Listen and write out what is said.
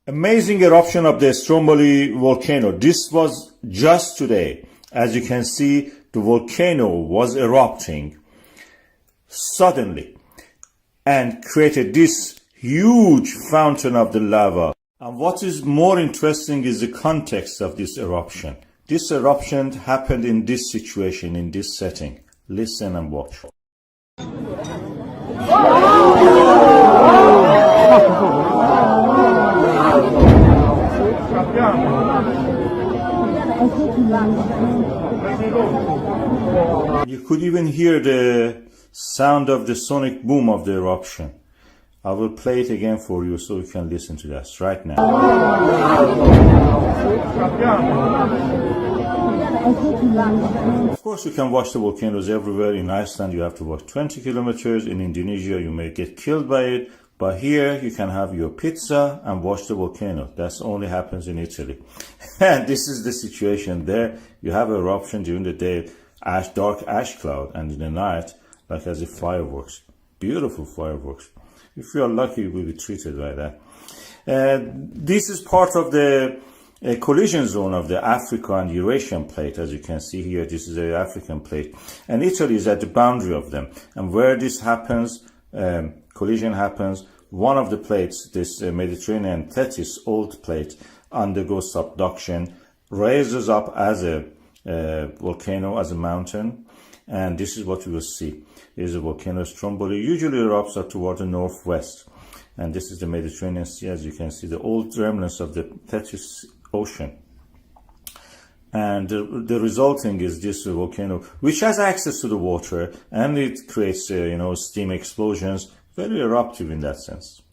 Amazing eruption of the Stromboli volcano. This was just today. As you can see, the volcano was erupting suddenly and created this huge fountain of the lava. And what is more interesting is the context of this eruption. This eruption happened in this situation, in this setting. Listen and watch. You could even hear the sound of the sonic boom of the eruption. I will play it again for you so you can listen to that right now. Of course, you can watch the volcanoes everywhere. In Iceland, you have to walk 20 kilometers. In Indonesia, you may get killed by it. But here, you can have your pizza and watch the volcano. That only happens in Italy. And this is the situation there. You have eruption during the day, dark ash cloud, and in the night, like as if fireworks. Beautiful fireworks. If you are lucky, you will be treated like that. This is part of the collision zone of the Africa and Eurasian plate. As you can see here, this is the African plate. And Italy is at the boundary of them. And where this happens, collision happens, one of the plates, this Mediterranean Tethys old plate, undergoes subduction, raises up as a volcano, as a mountain, and this is what you will see. Is a volcano Stromboli, usually erupts up toward the northwest, and this is the Mediterranean Sea. As you can see, the old remnants of the Tethys Ocean, and the resulting is this volcano, which has access to the water, and it creates steam explosions. Very eruptive in that sense.